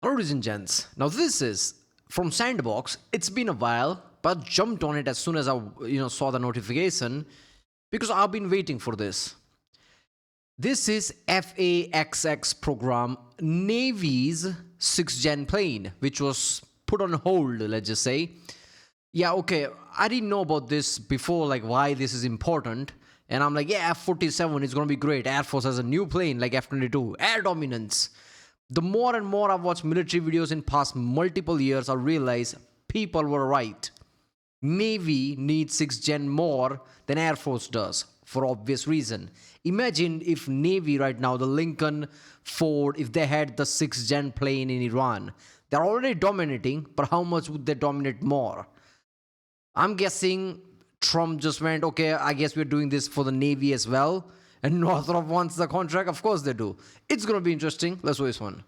Ladies and gents, now this is from Sandbox. It's been a while, but I jumped on it as soon as I saw the notification because I've been waiting for this. This is FAXX program, Navy's 6th gen plane, which was put on hold, let's just say. Yeah, okay, I didn't know about this before, like why this is important. And I'm like, yeah, F-47 is going to be great. Air Force has a new plane like F-22, air dominance. The more and more I've watched military videos in past multiple years, I realize people were right. Navy needs 6th gen more than Air Force does, for obvious reason. Imagine if Navy right now, the Lincoln, Ford, if they had the 6th gen plane in Iran. They're already dominating, but how much would they dominate more? I'm guessing Trump just went, okay, I guess we're doing this for the Navy as well. And Northrop wants the contract? Of course they do. It's going to be interesting. Let's do this one.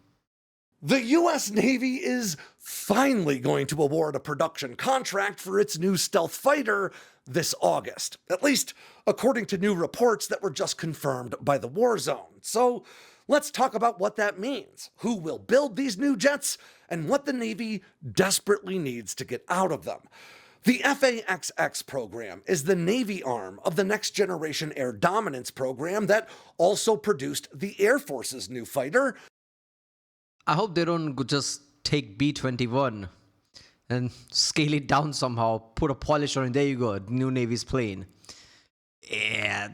The U.S. Navy is finally going to award a production contract for its new stealth fighter this August, at least according to new reports that were just confirmed by the War Zone. So let's talk about what that means, who will build these new jets, and what the Navy desperately needs to get out of them. The FAXX program is the Navy arm of the Next Generation Air Dominance program that also produced the Air Force's new fighter. I hope they don't just take B-21 and scale it down somehow, put a polish on it, there you go, new Navy's plane. Yeah,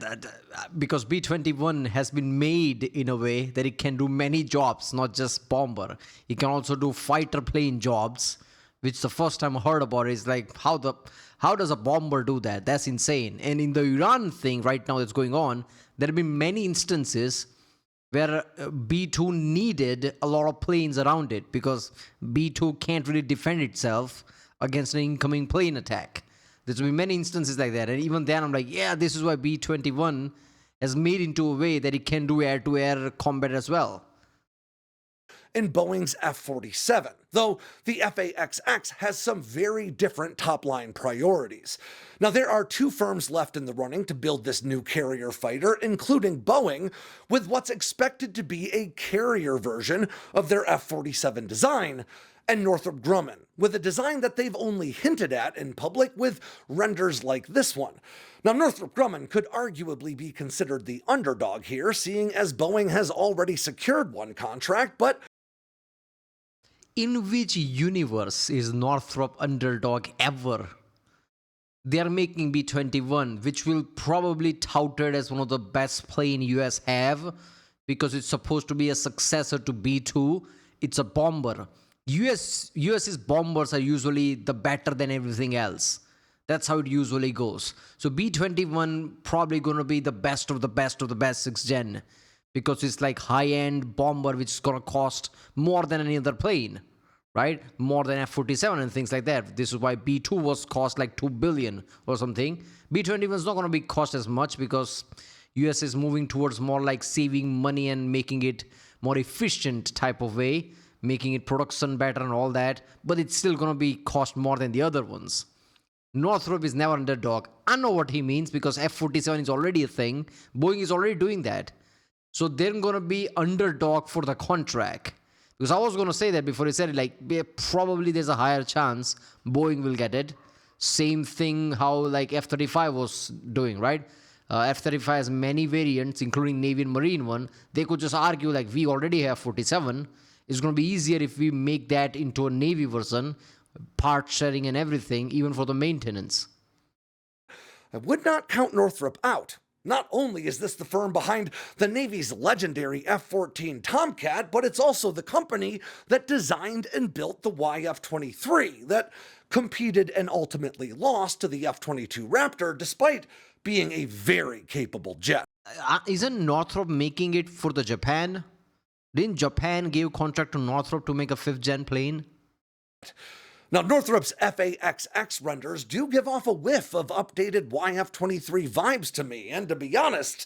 because B-21 has been made in a way that it can do many jobs, not just bomber. It can also do fighter plane jobs, which the first time I heard about is like, how does a bomber do that? That's insane. And in the Iran thing right now that's going on, there have been many instances where B-2 needed a lot of planes around it because B-2 can't really defend itself against an incoming plane attack. There's been many instances like that. And even then I'm like, yeah, this is why B-21 has made into a way that it can do air-to-air combat as well. In Boeing's F-47, though the FAXX has some very different top-line priorities. Now, there are two firms left in the running to build this new carrier fighter, including Boeing, with what's expected to be a carrier version of their F-47 design, and Northrop Grumman, with a design that they've only hinted at in public with renders like this one. Now, Northrop Grumman could arguably be considered the underdog here, seeing as Boeing has already secured one contract, but in which universe is Northrop underdog ever? They are making B-21, which will probably touted as one of the best plane US have because it's supposed to be a successor to B-2. It's a bomber. US's bombers are usually the better than everything else. That's how it usually goes. So B-21 probably going to be the best of the best of the best 6th gen. Because it's like high-end bomber which is going to cost more than any other plane, right? More than F-47 and things like that. This is why B-2 was cost like $2 billion or something. B-21 is not going to be cost as much because US is moving towards more like saving money and making it more efficient type of way, making it production better and all that, but it's still going to be cost more than the other ones. Northrop is never underdog. I know what he means because F-47 is already a thing. Boeing is already doing that. So they're going to be underdog for the contract. Because I was going to say that before he said it, like, probably there's a higher chance Boeing will get it. Same thing how, like, F-35 was doing, right? F-35 has many variants, including Navy and Marine one. They could just argue, like, we already have 47. It's going to be easier if we make that into a Navy version, part sharing and everything, even for the maintenance. I would not count Northrop out. Not only is this the firm behind the Navy's legendary F-14 Tomcat, but it's also the company that designed and built the YF-23 that competed and ultimately lost to the F-22 Raptor despite being a very capable jet. Isn't Northrop making it for the Japan? Didn't Japan give contract to Northrop to make a 5th gen plane? Now, Northrop's FAXX renders do give off a whiff of updated YF-23 vibes to me, and to be honest,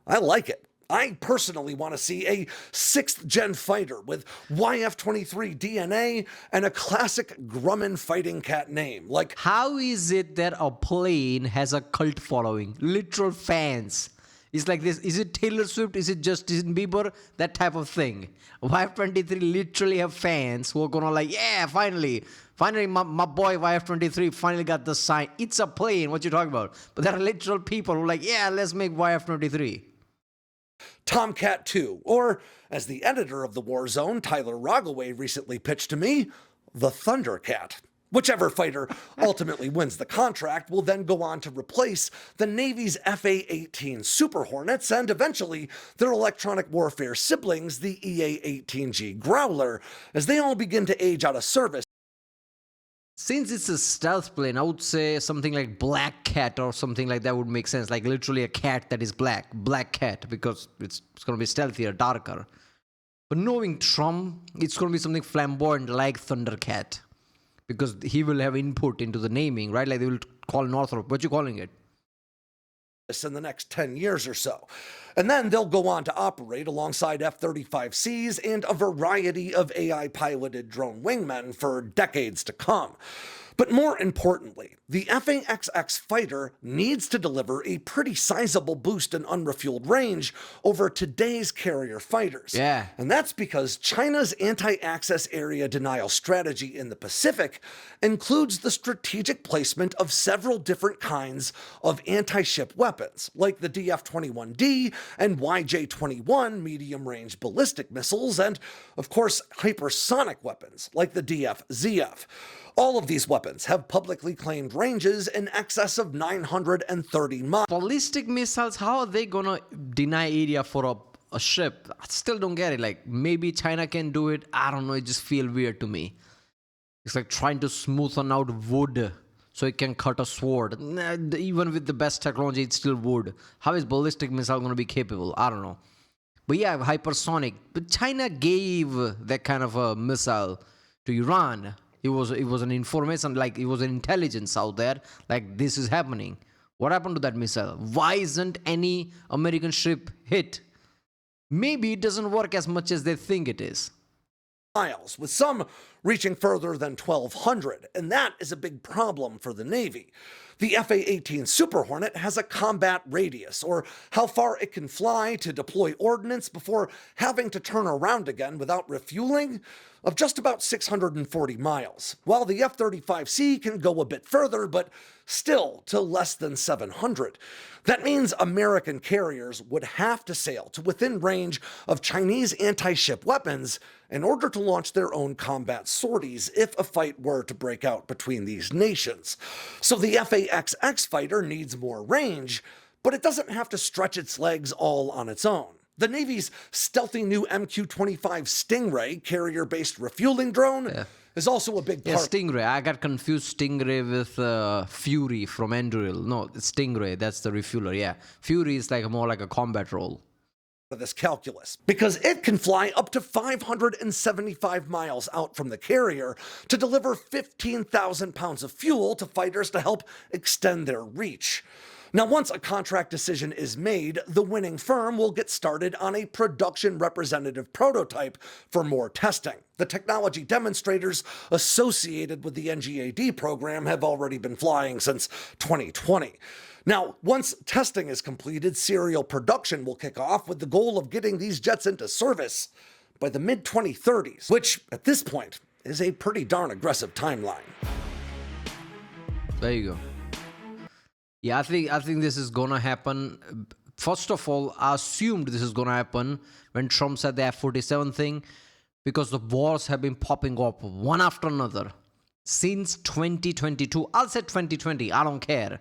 I like it. I personally want to see a 6th gen fighter with YF-23 DNA and a classic Grumman fighting cat name. Like, how is it that a plane has a cult following? Literal fans. It's like this. Is it Taylor Swift? Is it Justin Bieber? That type of thing. YF-23 literally have fans who are gonna like, yeah, finally, my boy YF-23 finally got the sign. It's a plane. What you talking about? But there are literal people who are like, yeah, let's make YF-23. Tomcat 2, or as the editor of the Warzone, Tyler Rogaway, recently pitched to me, the Thundercat. Whichever fighter ultimately wins the contract will then go on to replace the Navy's FA-18 Super Hornets and eventually their electronic warfare siblings, the EA-18G Growler, as they all begin to age out of service. Since it's a stealth plane, I would say something like Black Cat or something like that would make sense. Like literally a cat that is Black Cat, because it's going to be stealthier, darker. But knowing Trump, it's going to be something flamboyant like Thundercat, because he will have input into the naming, right? Like they will call Northrop. What you calling it? In the next 10 years or so. And then they'll go on to operate alongside F-35Cs and a variety of AI-piloted drone wingmen for decades to come. But more importantly, the FAXX fighter needs to deliver a pretty sizable boost in unrefueled range over today's carrier fighters. Yeah. And that's because China's anti-access area denial strategy in the Pacific includes the strategic placement of several different kinds of anti-ship weapons, like the DF-21D and YJ-21 medium-range ballistic missiles, and, of course, hypersonic weapons, like the DF-ZF. All of these weapons have publicly claimed ranges in excess of 930 miles. Ballistic missiles, how are they gonna deny area for a ship? I still don't get it. Like, maybe China can do it. I don't know. It just feels weird to me. It's like trying to smoothen out wood so it can cut a sword. Even with the best technology, it's still wood. How is ballistic missile gonna be capable? I don't know. But yeah, hypersonic. But China gave that kind of a missile to Iran. It was an information, like it was an intelligence out there, like this is happening. What happened to that missile? Why isn't any American ship hit? Maybe it doesn't work as much as they think it is. Miles, with some reaching further than 1,200, and that is a big problem for the Navy. The FA-18 Super Hornet has a combat radius, or how far it can fly to deploy ordnance before having to turn around again without refueling, of just about 640 miles, while the F-35C can go a bit further, but still to less than 700. That means American carriers would have to sail to within range of Chinese anti-ship weapons in order to launch their own combat sorties if a fight were to break out between these nations. So the FAXX fighter needs more range, but it doesn't have to stretch its legs all on its own. The Navy's stealthy new MQ-25 Stingray carrier-based refueling drone is also a big part. Yeah, Stingray. I got confused Stingray with Fury from Anduril. No, it's Stingray. That's the refueler. Yeah, Fury is like more like a combat role. Of this calculus, because it can fly up to 575 miles out from the carrier to deliver 15,000 pounds of fuel to fighters to help extend their reach. Now, once a contract decision is made, the winning firm will get started on a production representative prototype for more testing. The technology demonstrators associated with the NGAD program have already been flying since 2020. Now, once testing is completed, serial production will kick off with the goal of getting these jets into service by the mid-2030s, which, at this point, is a pretty darn aggressive timeline. There you go. Yeah, I think this is gonna happen. First of all, I assumed this is gonna happen when Trump said the F-47 thing, because the wars have been popping up one after another since 2022. I'll say 2020. I don't care.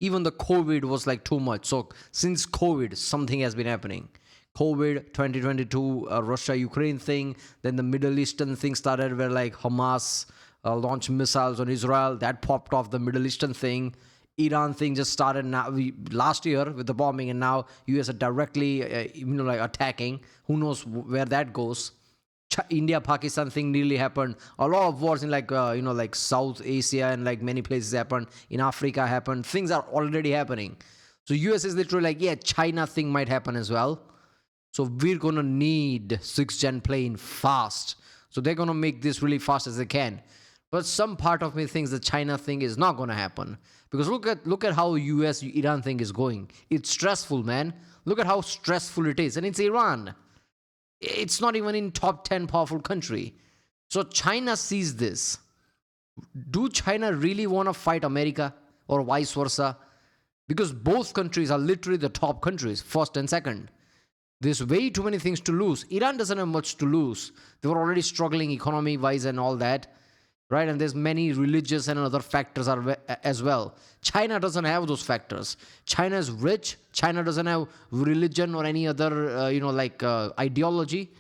Even the COVID was like too much. So since COVID, something has been happening. COVID, 2022, Russia-Ukraine thing. Then the Middle Eastern thing started where like Hamas launched missiles on Israel. That popped off the Middle Eastern thing. Iran thing just started last year with the bombing, and now US are directly attacking. Who knows where that goes? India-Pakistan thing nearly happened. A lot of wars in like South Asia and like many places happened. In Africa happened. Things are already happening. So US is literally like, yeah, China thing might happen as well. So we're gonna need 6th gen plane fast. So they're gonna make this really fast as they can. But some part of me thinks the China thing is not going to happen. Because look at how US Iran thing is going. It's stressful, man. Look at how stressful it is. And it's Iran. It's not even in top 10 powerful country. So China sees this. Do China really want to fight America or vice versa? Because both countries are literally the top countries, first and second. There's way too many things to lose. Iran doesn't have much to lose. They were already struggling economy-wise and all that, right? And there's many religious and other factors as well. China doesn't have those factors. China is rich. China doesn't have religion or any other, ideology.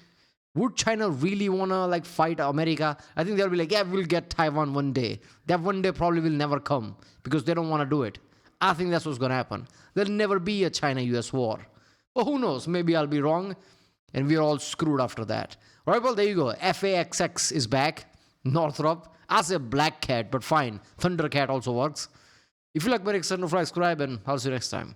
Would China really want to fight America? I think they'll be like, yeah, we'll get Taiwan one day. That one day probably will never come because they don't want to do it. I think that's what's going to happen. There'll never be a China-US war. But who knows? Maybe I'll be wrong and we're all screwed after that. All right, well, there you go. FAXX is back. Northrop. I say Black Cat, but fine. Thundercat also works. If you like my next subscribe and I'll see you next time.